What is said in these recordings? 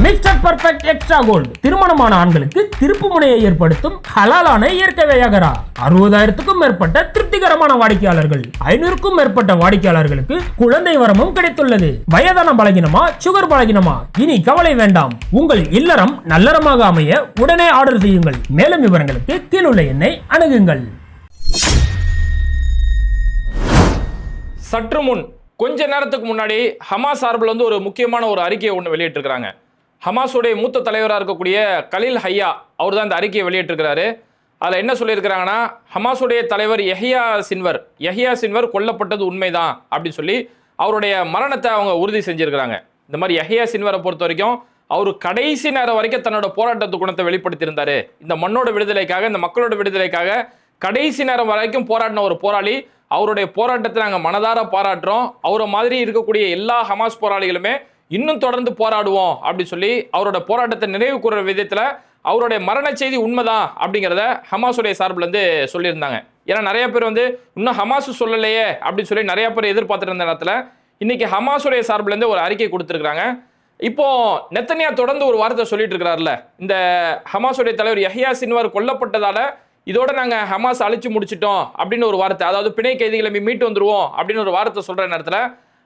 Mister perfect extra gold திருமணமான ஆண்களுக்கு திருப்பு முனையை ஏற்படுத்தும் ஹலாலான இயற்கை வியாகரா. 60,000க்கும் மேற்பட்ட திருப்திகரமான வாடிக்கையாளர்கள், 500க்கும் மேற்பட்ட வாடிக்கையாளர்களுக்கு குழந்தை வரமும் கிடைத்துள்ளது. வயதான பலகினமா, சுகர் பலகினமா, இனி கவலை வேண்டாம். உங்கள் இல்லறம் நல்லறமாக அமைய உடனே ஆர்டர் செய்யுங்கள். மேலும் விவரங்களுக்கு கீழுள்ள எண்ணை அணுகுங்கள். சற்று முன் கொஞ்ச நேரத்துக்கு முன்னாடி ஹமாஸ் சார்பில் வந்து ஒரு முக்கியமான ஒரு அறிக்கையை ஒன்று வெளியிட்டிருக்கிறாங்க. ஹமாஸுடைய மூத்த தலைவராக இருக்கக்கூடிய கலீல் ஹையா அவர் தான் இந்த அறிக்கையை வெளியிட்டிருக்கிறாரு. அதில் என்ன சொல்லியிருக்கிறாங்கன்னா, ஹமாஸுடைய தலைவர் யஹ்யா சின்வர் கொல்லப்பட்டது உண்மைதான் அப்படின்னு சொல்லி அவருடைய மரணத்தை அவங்க உறுதி செஞ்சிருக்கிறாங்க. இந்த மாதிரி யஹ்யா சின்வரை பொறுத்த வரைக்கும் அவர் கடைசி நேரம் வரைக்கும் தன்னோட போராட்டத்து குணத்தை வெளிப்படுத்தியிருந்தாரு. இந்த மண்ணோட விடுதலைக்காக, இந்த மக்களோட விடுதலைக்காக கடைசி நேரம் வரைக்கும் போராடின ஒரு போராளி. அவருடைய போராட்டத்தை நாங்கள் மனதார பாராட்டுறோம். அவரை மாதிரி இருக்கக்கூடிய எல்லா ஹமாஸ் போராளிகளுமே இன்னும் தொடர்ந்து போராடுவோம் அப்படின்னு சொல்லி அவரோட போராட்டத்தை நிறைவு கூறுற விதத்தில் அவருடைய மரண செய்தி உண்மைதான் அப்படிங்கிறத ஹமாஸுடைய சார்பில் வந்து சொல்லியிருந்தாங்க. ஏன்னா நிறைய பேர் வந்து இன்னும் ஹமாஸ் சொல்லலையே அப்படின்னு சொல்லி நிறைய பேர் எதிர்பார்த்துட்டு இருந்த நேரத்தில் இன்னைக்கு ஹமாஸுடைய சார்பிலேருந்து ஒரு அறிக்கை கொடுத்துருக்காங்க. இப்போ நெத்தனியா தொடர்ந்து ஒரு வார்த்தை சொல்லிட்டு இருக்கிறார்ல, இந்த ஹமாஸுடைய தலைவர் யஹ்யா சின்வர் கொல்லப்பட்டதால இதோட நாங்கள் ஹமாஸ் அழிச்சு முடிச்சிட்டோம் அப்படின்னு ஒரு வார்த்தை, அதாவது பிணை கைதிகளை மீட்டு வந்துருவோம் அப்படின்னு ஒரு வார்த்தை சொல்ற நேரத்தில்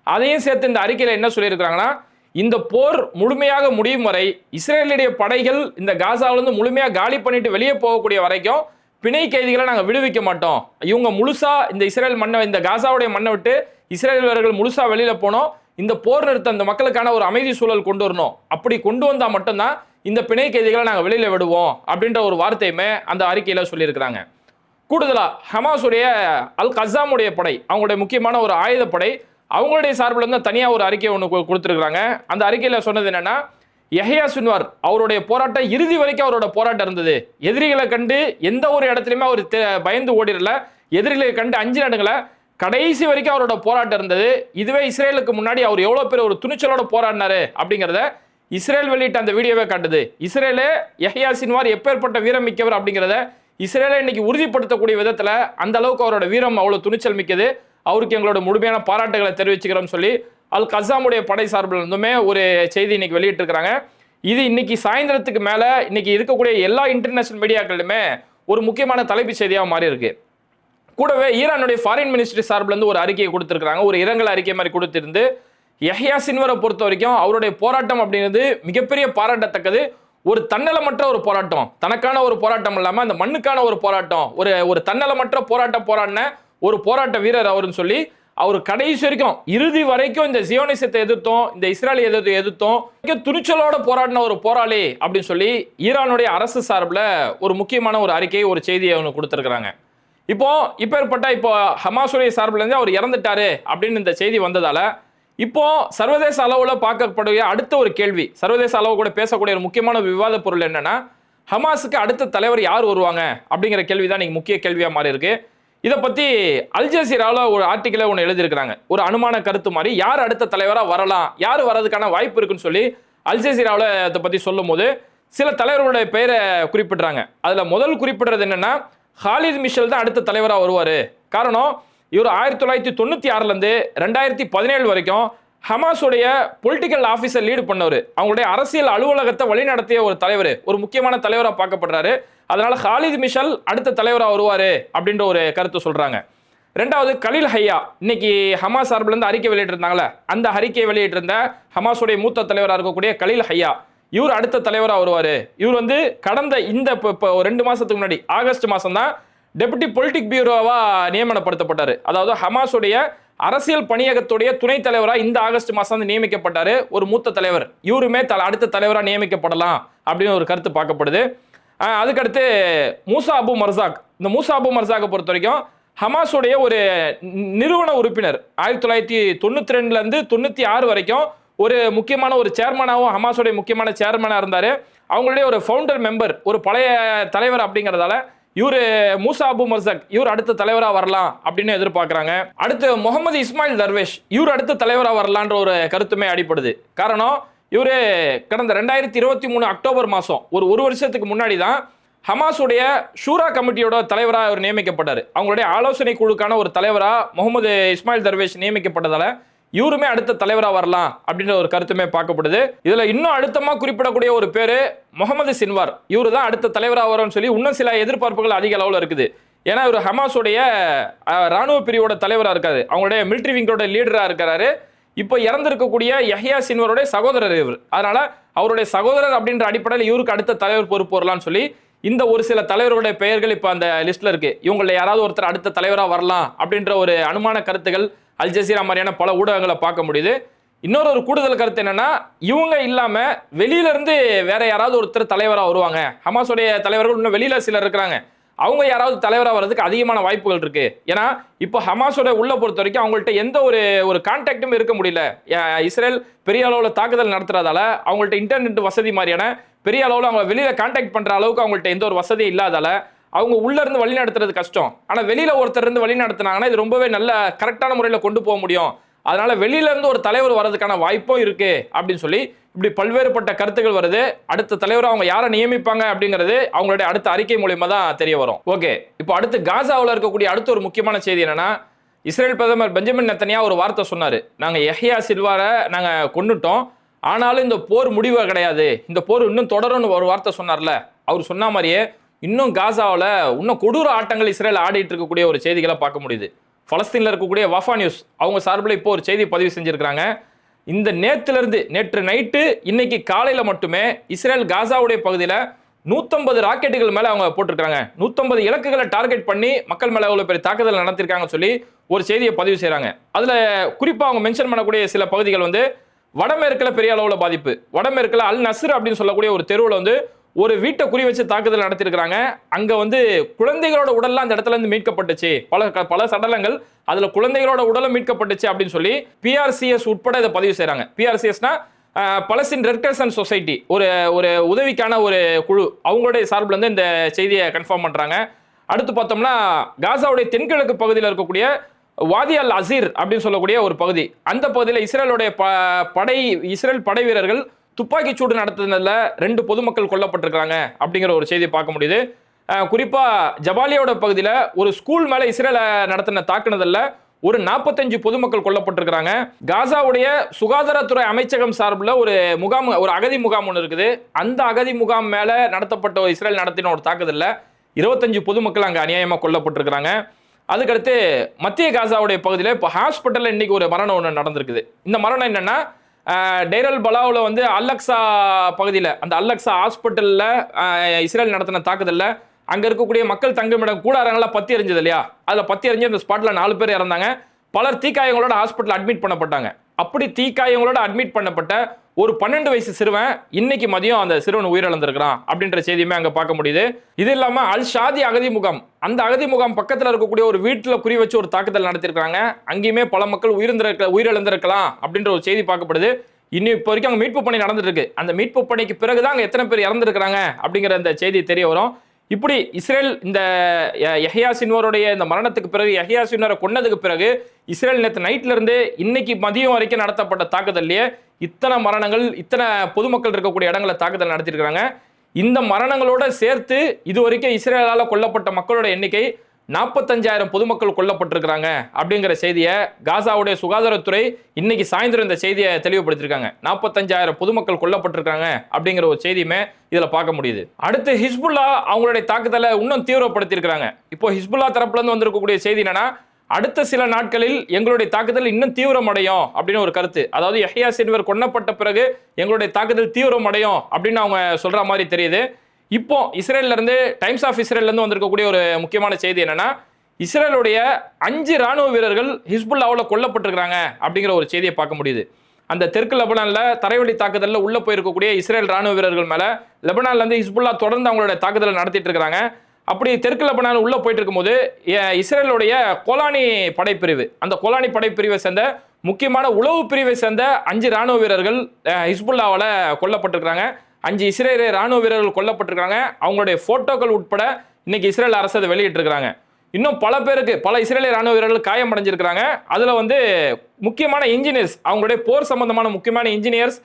அதையும் சேர்த்து இந்த அறிக்கையில் என்ன சொல்லியிருக்கிறாங்கன்னா, இந்த போர் முழுமையாக முடியும் வரை இஸ்ரேலுடைய படைகள் இந்த காசாவிலிருந்து முழுமையாக காலி பண்ணிட்டு வெளியே போகக்கூடிய வரைக்கும் பிணை கைதிகளை நாங்கள் விடுவிக்க மாட்டோம். இவங்க முழுசா இந்த இஸ்ரேல் மண்ணை, இந்த காசாவுடைய மண்ணை விட்டு இஸ்ரேல் வீரர்கள் முழுசா வெளியில போனோம். இந்த போர் நிறுத்த இந்த மக்களுக்கான ஒரு அமைதி சூழல் கொண்டு வரணும். அப்படி கொண்டு வந்தால் மட்டும்தான் இந்த பிணை கைதிகளை நாங்கள் வெளியில விடுவோம் அப்படின்ற ஒரு வார்த்தையுமே அந்த அறிக்கையில சொல்லியிருக்கிறாங்க. கூடுதலா ஹமாஸுடைய அல் கஸாமுடைய படை, அவங்களுடைய முக்கியமான ஒரு ஆயுதப்படை, அவங்களுடைய சார்பில் இருந்து தனியாக ஒரு அறிக்கை ஒன்று கொடுத்துருக்காங்க. அந்த அறிக்கையில் சொன்னது என்னன்னா, யஹ்யா சின்வர் அவருடைய போராட்டம் இறுதி வரைக்கும் அவரோட போராட்டம் இருந்தது. எதிரிகளை கண்டு எந்த ஒரு இடத்துலையுமே அவர் பயந்து ஓடிடல. எதிரிகளை கண்டு அஞ்சு நடுங்களை கடைசி வரைக்கும் அவரோட போராட்டம் இருந்தது. இதுவே இஸ்ரேலுக்கு முன்னாடி அவர் எவ்வளோ பேர் ஒரு துணிச்சலோட போராடினாரு அப்படிங்கிறத இஸ்ரேல் வெளியிட்ட அந்த வீடியோவே காட்டுது. இஸ்ரேலே யஹ்யா சின்வார் எப்பேற்பட்ட வீரம் மிக்கவர் அப்படிங்கிறத இஸ்ரேலை இன்னைக்கு உறுதிப்படுத்தக்கூடிய விதத்தில் அந்த அளவுக்கு அவரோட வீரம் அவ்வளோ துணிச்சல் மிக்கது. அவருக்கு எங்களோட முழுமையான பாராட்டுகளை தெரிவிச்சுக்கிறோம் சொல்லி அல் கஸாமுடைய படை சார்பில் இருந்துமே ஒரு செய்தி இன்னைக்கு வெளியிட்டு இருக்கிறாங்க. இது இன்னைக்கு சாயந்தரத்துக்கு மேல இன்னைக்கு இருக்கக்கூடிய எல்லா இன்டர்நேஷனல் மீடியாக்களுமே ஒரு முக்கியமான தலைப்பு செய்தியாக மாறி இருக்கு. கூடவே ஈரானுடைய ஃபாரின் மினிஸ்ட்ரி சார்பில் இருந்து ஒரு அறிக்கையை கொடுத்திருக்காங்க. ஒரு இரங்கல் அறிக்கை மாதிரி கொடுத்திருந்து யஹ்யா சின்வரை பொறுத்த வரைக்கும் அவருடைய போராட்டம் அப்படிங்கிறது மிகப்பெரிய பாராட்டத்தக்கது. ஒரு தன்னலமற்ற ஒரு போராட்டம், தனக்கான ஒரு போராட்டம் இல்லாம அந்த மண்ணுக்கான ஒரு போராட்டம், ஒரு தன்னலமற்ற போராடின ஒரு போராட்ட வீரர் அவருன்னு சொல்லி அவர் கடைசி வரைக்கும் இறுதி வரைக்கும் இந்த ஜியோனிசத்தை எதிர்த்தோம், இந்த இஸ்ரேலை எதிர்த்தோம், துணிச்சலோட போராடின ஒரு போராளி அப்படின்னு சொல்லி ஈரானுடைய அரசு சார்பில் ஒரு முக்கியமான ஒரு அறிக்கை, ஒரு செய்தியை ஒன்று கொடுத்துருக்குறாங்க. இப்போ ஹமாஸுடைய சார்பில் இருந்து அவர் இறந்துட்டாரு அப்படின்னு இந்த செய்தி வந்ததால இப்போ சர்வதேச அளவில் பார்க்கக்கூடிய அடுத்த ஒரு கேள்வி, சர்வதேச அளவு கூட பேசக்கூடிய ஒரு முக்கியமான விவாத பொருள் என்னன்னா, ஹமாஸுக்கு அடுத்த தலைவர் யார் வருவாங்க அப்படிங்கிற கேள்விதான் இன்னைக்கு முக்கிய கேள்வியா மாறி இருக்கு. இதை பத்தி அல் ஜசீராவில் ஒரு ஆர்டிக்கலை ஒன்று எழுதியிருக்கிறாங்க. ஒரு அனுமான கருத்து மாதிரி யார் அடுத்த தலைவராக வரலாம், யார் வர்றதுக்கான வாய்ப்பு இருக்குன்னு சொல்லி அல் ஜசீராவில் இதை பத்தி சொல்லும் போது சில தலைவர்களுடைய பெயரை குறிப்பிடுறாங்க. அதுல முதல் குறிப்பிடுறது என்னன்னா, ஹாலித் மிஷல் தான் அடுத்த தலைவராக வருவார். காரணம், இவர் 1996 2017 வரைக்கும் ஹமாஸுடைய பொலிட்டிக்கல் ஆஃபீஸர் லீடு பண்ணவர், அவங்களுடைய அரசியல் அலுவலகத்தை வழிநடத்திய ஒரு தலைவர், ஒரு முக்கியமான தலைவராக பார்க்கப்படுறாரு. அதனால ஹாலித் மிஷல் அடுத்த தலைவராக வருவாரு அப்படின்ற ஒரு கருத்து சொல்றாங்க. ரெண்டாவது, கலீல் ஹையா, இன்னைக்கு ஹமாஸ் சார்பில் இருந்து அறிக்கை வெளியிட்டிருந்தாங்களே, அந்த அறிக்கையை வெளியிட்டிருந்த ஹமாஸுடைய மூத்த தலைவராக இருக்கக்கூடிய கலீல் ஹையா, இவர் அடுத்த தலைவராக வருவாரு. இவர் வந்து கடந்த இந்த 2 மாசத்துக்கு முன்னாடி ஆகஸ்ட் மாசம் தான் டெபுட்டி பொலிட்டிக் பியூரோவா நியமனப்படுத்தப்பட்டாரு. அதாவது ஹமாஸுடைய அரசியல் பணியகத்துடைய துணைத் தலைவராக இந்த ஆகஸ்ட் மாசம் நியமிக்கப்பட்டாரு ஒரு மூத்த தலைவர். இவருமே அடுத்த தலைவராக நியமிக்கப்படலாம் அப்படின்னு ஒரு கருத்து பார்க்கப்படுது. அதுக்கடுத்து மூசா அபு மர்சாக், இந்த மூசா அபு மர்சாக்கை பொறுத்த வரைக்கும் ஹமாஸுடைய ஒரு நிறுவன உறுப்பினர், 1992 96 வரைக்கும் ஒரு முக்கியமான ஒரு சேர்மனாகவும் ஹமாஸுடைய முக்கியமான சேர்மனாக இருந்தார். அவங்களுடைய ஒரு ஃபவுண்டர் மெம்பர், ஒரு பழைய தலைவர் அப்படிங்கிறதால இவர் மூசா அபு மர்சாக் இவர் அடுத்த தலைவராக வரலாம் அப்படின்னு எதிர்பார்க்குறாங்க. அடுத்து முகமது இஸ்மாயில் தர்வேஷ், இவர் அடுத்த தலைவராக வரலான்ற ஒரு கருத்துமே அடிப்படுது. காரணம், இவர் கடந்த 2023 அக்டோபர் மாதம் ஒரு வருஷத்துக்கு முன்னாடி தான் ஹமாஸுடைய ஷூரா கமிட்டியோட தலைவராக அவர் நியமிக்கப்பட்டார். அவங்களுடைய ஆலோசனை குழுக்கான ஒரு தலைவராக முகமது இஸ்மாயில் தர்வேஷ் நியமிக்கப்பட்டதால இவருமே அடுத்த தலைவரா வரலாம் அப்படின்ற ஒரு கருத்துமே பார்க்கப்படுது. இதுல இன்னும் அழுத்தமா குறிப்பிடக்கூடிய ஒரு பேரு முகமது சின்வார். இவரு தான் அடுத்த தலைவரா வரும்னு சொல்லி இன்னும் சில எதிர்பார்ப்புகள் அதிக அளவுல இருக்குது. ஏன்னா இவர் ஹமாஸுடைய ராணுவ பிரிவோட தலைவரா இருக்காரு, அவங்களுடைய மிலிட்டரி விங்கோட லீடரா இருக்கிறாரு. இப்போ இறந்திருக்கக்கூடிய யஹ்யா சின்வருடைய சகோதரர் இவர். அதனால அவருடைய சகோதரர் அப்படின்ற அடிப்படையில் இவருக்கு அடுத்த தலைவர் பொறுப்பு வரலாம்னு சொல்லி இந்த ஒரு சில தலைவர்களுடைய பெயர்கள் இப்போ அந்த லிஸ்ட்ல இருக்கு. இவங்கள யாராவது ஒருத்தர் அடுத்த தலைவராக வரலாம் அப்படின்ற ஒரு அனுமான கருத்துகள் அல் ஜசீரா மாதிரியான பல ஊடகங்களை பார்க்க முடியுது. இன்னொரு கூடுதல் கருத்து என்னன்னா, இவங்க இல்லாம வெளியில இருந்து வேற யாராவது ஒருத்தர் தலைவராக வருவாங்க. ஹமாஸுடைய தலைவர்கள் இன்னும் வெளியில சிலர் இருக்கிறாங்க, அவங்க யாராவது தலைவராக வர்றதுக்கு அதிகமான வாய்ப்புகள் இருக்கு. ஏன்னா இப்போ ஹமாஸோட உள்ள பொறுத்த வரைக்கும் அவங்கள்ட்ட எந்த ஒரு கான்டாக்டும் இருக்க முடியல. இஸ்ரேல் பெரிய அளவில் தாக்குதல் நடத்துறதால அவங்கள்ட்ட இன்டர்நெட் வசதி மாதிரியான பெரிய அளவில் அவங்க வெளியில கான்டாக்ட் பண்ற அளவுக்கு அவங்கள்ட்ட எந்த ஒரு வசதியும் இல்லாதால அவங்க உள்ள இருந்து வழி நடத்துறது கஷ்டம். ஆனா வெளியில ஒருத்தர் இருந்து வழி நடத்தினாங்கன்னா இது ரொம்பவே நல்ல கரெக்டான முறையில் கொண்டு போக முடியும். அதனால வெளியில இருந்து ஒரு தலைவர் வர்றதுக்கான வாய்ப்பும் இருக்கு அப்படின்னு சொல்லி இப்படி பல்வேறுபட்ட கருத்துக்கள் வருது. அடுத்த தலைவர் அவங்க யாரை நியமிப்பாங்க அப்படிங்கிறது அவங்களுடைய அடுத்த அறிக்கை மூலமா தான் தெரிய வரும். ஓகே, இப்போ அடுத்து காசாவில் இருக்கக்கூடிய அடுத்த ஒரு முக்கியமான செய்தி என்னன்னா, இஸ்ரேல் பிரதமர் பெஞ்சமின் நெத்தன்யாஹு ஒரு வார்த்தை சொன்னாரு. நாங்க யஹ்யா சின்வாரை நாங்க கொன்னுட்டோம், ஆனாலும் இந்த போர் முடிவு கிடையாது, இந்த போர் இன்னும் தொடரும்னு ஒரு வார்த்தை சொன்னார்ல. அவர் சொன்ன மாதிரியே இன்னும் காசாவில் இன்னும் கொடூர ஆட்டங்கள் இஸ்ரேல் ஆடிட்டு இருக்கக்கூடிய ஒரு செய்திகளை பார்க்க முடியுது. பலஸ்தீனில் இருக்கக்கூடிய வஃபா நியூஸ் அவங்க சார்பில் இப்போ ஒரு செய்தி பதிவு செஞ்சிருக்காங்க. இந்த நேற்று நைட்டு இன்னைக்கு காலையில் மட்டுமே இஸ்ரேல் காசாவுடைய பகுதியில் 150 ராக்கெட்டுகள் மேலே அவங்க போட்டிருக்காங்க. 150 இலக்குகளை டார்கெட் பண்ணி மக்கள் மேலே அவ்வளோ பெரிய தாக்குதல் நடத்திருக்காங்கன்னு சொல்லி ஒரு செய்தியை பதிவு செய்கிறாங்க. அதில் குறிப்பாக அவங்க மென்ஷன் பண்ணக்கூடிய சில பகுதிகள் வந்து வடமேற்கில் பெரிய அளவில் பாதிப்பு. வடமேற்கில் அல் நஸ்ர் அப்படின்னு சொல்லக்கூடிய ஒரு தெருவில் வந்து ஒரு வீட்டை குறி வச்சு தாக்குதல் நடத்திருக்கிறாங்க. அங்க வந்து குழந்தைகளோட உடல்லாம் அந்த இடத்துல இருந்து மீட்கப்பட்டுச்சு, பல சடலங்கள், அதுல குழந்தைகளோட உடலும் மீட்கப்பட்டுச்சு அப்படின்னு சொல்லி PRCS உட்பட இதை பதிவு செய்யறாங்க. PRCSனா பலஸ்தீன் ரெட் கிரசன்ட் சொசைட்டி, ஒரு உதவிக்கான ஒரு குழு, அவங்களுடைய சார்பில் இருந்து இந்த செய்தியை கன்ஃபார்ம் பண்றாங்க. அடுத்து பார்த்தோம்னா காசாவுடைய தென்கிழக்கு பகுதியில் இருக்கக்கூடிய வாதி அல் அசீர் அப்படின்னு சொல்லக்கூடிய ஒரு பகுதி, அந்த பகுதியில் இஸ்ரேல் படை வீரர்கள் துப்பாக்கி சூடு நடத்துனதுல 2 பொதுமக்கள் கொல்லப்பட்டிருக்காங்க அப்படிங்கிற ஒரு செய்தியை பார்க்க முடியுது. குறிப்பா ஜபாலியோட பகுதியில் ஒரு ஸ்கூல் மேல இஸ்ரேல நடத்தின தாக்குனதுல ஒரு 45 பொதுமக்கள் கொல்லப்பட்டிருக்காங்க. காசாவுடைய சுகாதாரத்துறை அமைச்சகம் சார்பில் ஒரு அகதி முகாம் ஒன்று இருக்குது. அந்த அகதி முகாம் மேல நடத்தப்பட்ட இஸ்ரேல் நடத்தின ஒரு தாக்குதல்ல 25 பொதுமக்கள் அங்க அநியாயமா கொல்லப்பட்டிருக்காங்க. அதுக்கடுத்து மத்திய காசாவுடைய பகுதியில் இப்போ ஹாஸ்பிட்டல்ல இன்னைக்கு ஒரு மரணம் ஒன்று நடந்திருக்குது. இந்த மரணம் என்னன்னா, டெய்ரல் பலாவில் வந்து அல்லக்ஸா பகுதியில் அந்த அல்லக்ஸா ஹாஸ்பிட்டலில் இஸ்ரேல் நடத்தின தாக்குதலில் அங்கே இருக்கக்கூடிய மக்கள் தங்குமிடம் கூடாரங்களாம் பற்றி எரிஞ்சது இல்லையா, அதில் பற்றி எரிஞ்சு அந்த ஸ்பாட்டில் 4 பேர் இறந்தாங்க. பலர் தீக்காயங்களோட ஹாஸ்பிட்டல் அட்மிட் பண்ணப்பட்டாங்க. அப்படி தீக்காயங்களோட அட்மிட் பண்ணப்பட்ட ஒரு 12 வயசு சிறுவன் இன்னைக்கு மதியம் அந்த சிறுவன் உயிரிழந்திருக்கிறான் அப்படின்ற செய்தியுமே அங்கே பார்க்க முடியுது. இது இல்லாமல் அல் ஷாதி அகதி முகாம், அந்த அகதி முகாம் பக்கத்தில் இருக்கக்கூடிய ஒரு வீட்டில் குறி வச்சு ஒரு தாக்குதல் நடத்திருக்காங்க. அங்கேயுமே பல மக்கள் உயிரிழந்திருக்கலாம் அப்படின்ற ஒரு செய்தி பார்க்கப்படுது. இன்னும் இப்போ வரைக்கும் அங்கே மீட்பு பணி நடந்துட்டு இருக்கு. அந்த மீட்பு பணிக்கு பிறகுதான் அங்கே எத்தனை பேர் இறந்துருக்கிறாங்க அப்படிங்கிற அந்த செய்தி தெரிய வரும். இப்படி இஸ்ரேல் இந்த யஹ்யா சின்வாருடைய இந்த மரணத்துக்கு பிறகு, யஹ்யா சின்வாரை கொன்னதுக்கு பிறகு இஸ்ரேல் நேற்று நைட்ல இருந்து இன்னைக்கு மதியம் வரைக்கும் நடத்தப்பட்ட தாக்குதல்லையே இத்தனை மரணங்கள், இத்தனை பொதுமக்கள் இருக்கக்கூடிய இடங்களை தாக்குதல் நடத்திருக்கிறாங்க. இந்த மரணங்களோட சேர்த்து இது வரைக்கும் இஸ்ரேலால கொல்லப்பட்ட மக்களோட எண்ணிக்கை 45,000 பொதுமக்கள் கொல்லப்பட்டிருக்கிறாங்க அப்படிங்கிற செய்தியை காசாவுடைய சுகாதாரத்துறை இன்னைக்கு சாயந்தரம் இந்த செய்தியை தெளிவுபடுத்திருக்காங்க. 45,000 பொதுமக்கள் கொல்லப்பட்டிருக்காங்க அப்படிங்கிற ஒரு செய்தியுமே இதுல பார்க்க முடியுது. அடுத்து ஹிஸ்புல்லா அவங்களுடைய தாக்குதலை இன்னும் தீவிரப்படுத்தியிருக்கிறாங்க. இப்போ ஹிஸ்புல்லா தரப்புல இருந்து வந்திருக்கக்கூடிய செய்தி என்னன்னா, அடுத்த சில நாட்களில் எங்களுடைய தாக்குதல் இன்னும் தீவிரமடையும் அப்படின்னு ஒரு கருத்து. அதாவது யஹ்யா சின்வர் கொல்லப்பட்ட பிறகு எங்களுடைய தாக்குதல் தீவிரமடையும் அப்படின்னு அவங்க சொல்ற மாதிரி தெரியுது. இப்போ இஸ்ரேல்ல இருந்து டைம்ஸ் ஆஃப் இஸ்ரேல்ல இருந்து வந்திருக்கக்கூடிய ஒரு முக்கியமான செய்தி என்னன்னா, இஸ்ரேலுடைய 5 ராணுவ வீரர்கள் ஹிஸ்புல்லாவில் கொல்லப்பட்டிருக்கிறாங்க அப்படிங்கிற ஒரு செய்தியை பார்க்க முடியுது. அந்த தெற்கு லெபனான்ல தரைவழி தாக்குதலில் உள்ள போயிருக்கக்கூடிய இஸ்ரேல் ராணுவ வீரர்கள் மேல லெபனான்ல இருந்து ஹிஸ்புல்லா தொடர்ந்து அவங்களுடைய தாக்குதலை நடத்திட்டு இருக்காங்க. அப்படி தெற்கு லெபனான் உள்ள போயிட்டு இருக்கும்போது இஸ்ரேலுடைய கோலானி படைப்பிரிவு, அந்த கோலானி படைப்பிரிவை சேர்ந்த முக்கியமான உளவு பிரிவை சேர்ந்த 5 ராணுவ வீரர்கள் ஹிஸ்புல்லாவால கொல்லப்பட்டிருக்காங்க. 5 இஸ்ரேலிய ராணுவ வீரர்கள் கொல்லப்பட்டிருக்காங்க. அவங்களுடைய போட்டோக்கள் உட்பட இன்னைக்கு இஸ்ரேல் அரசு அதை வெளியிட்டு இருக்காங்க. இன்னும் பல இஸ்ரேலிய ராணுவ வீரர்கள் காயமடைஞ்சிருக்கிறாங்க. அதுல வந்து முக்கியமான இன்ஜினியர்ஸ், அவங்களுடைய போர் சம்பந்தமான முக்கியமான இன்ஜினியர்ஸ்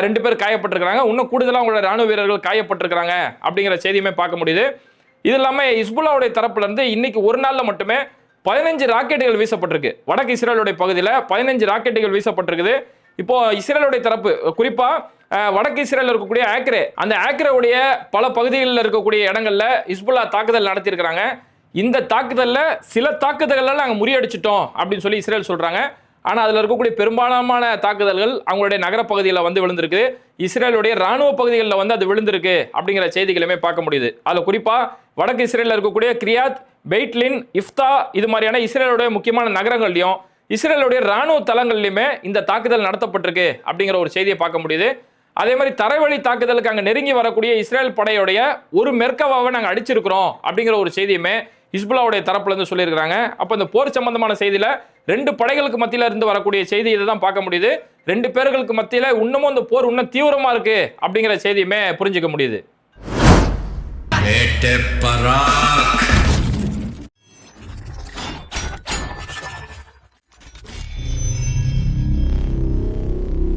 2 பேர் காயப்பட்டிருக்காங்க. இன்னும் கூடுதலாக அவங்களுடைய ராணுவ வீரர்கள் காயப்பட்டிருக்காங்க அப்படிங்கிற செய்தியுமே பார்க்க முடியுது. இது இல்லாமல் ஹிஸ்புல்லாவுடைய தரப்புல இருந்து இன்னைக்கு ஒரு நாள்ல மட்டுமே 15 ராக்கெட்டுகள் வீசப்பட்டிருக்கு. வடக்கு இஸ்ரேலுடைய பகுதியில் 15 ராக்கெட்டுகள் வீசப்பட்டிருக்குது. இப்போ இஸ்ரேலுடைய தரப்பு, குறிப்பா வடக்கு இஸ்ரேல் இருக்கக்கூடிய ஆக்ரே, அந்த ஆக்ரேவுடைய பல பகுதிகளில் இருக்கக்கூடிய இடங்கள்ல ஹிஸ்புல்லா தாக்குதல் நடத்தியிருக்கிறாங்க. இந்த தாக்குதல்ல சில தாக்குதல்கள் நாங்கள் முறியடிச்சிட்டோம் அப்படின்னு சொல்லி இஸ்ரேல் சொல்றாங்க. ஆனா அதுல இருக்கக்கூடிய பெரும்பாலான தாக்குதல்கள் அவங்களுடைய நகர பகுதியில் வந்து விழுந்திருக்கு. இஸ்ரேலுடைய ராணுவ பகுதிகளில் வந்து அது விழுந்திருக்கு அப்படிங்கிற செய்திகளுமே பார்க்க முடியுது. அதுல குறிப்பா வடக்கு இஸ்ரேலில் இருக்கக்கூடிய கிரியாத், பெய்ட்லின், இஃப்தா இது மாதிரியான இஸ்ரேலுடைய முக்கியமான நகரங்கள்லையும் இஸ்ரேலுடைய ராணுவ தளங்கள்லையுமே இந்த தாக்குதல் நடத்தப்பட்டிருக்கு அப்படிங்கிற ஒரு செய்தியை பார்க்க முடியுது. அதே மாதிரி தரைவழி தாக்குதலுக்கு அங்கே நெருங்கி வரக்கூடிய இஸ்ரேல் படையுடைய ஒரு மெர்கவாவை நாங்கள் அடிச்சிருக்கிறோம் அப்படிங்கிற ஒரு செய்தியுமே ஹிஸ்புல்லாவுடைய தரப்புல இருந்து சொல்லியிருக்கிறாங்க. அப்போ இந்த போர் சம்பந்தமான செய்தியில 2 படைகளுக்கு மத்தியில இருந்து வரக்கூடிய செய்தி இதை தான் பார்க்க முடியுது. 2 பேர்களுக்கு மத்தியில இன்னமும் இந்த போர் இன்னும் தீவிரமா இருக்கு அப்படிங்கிற செய்தியுமே புரிஞ்சுக்க முடியுது.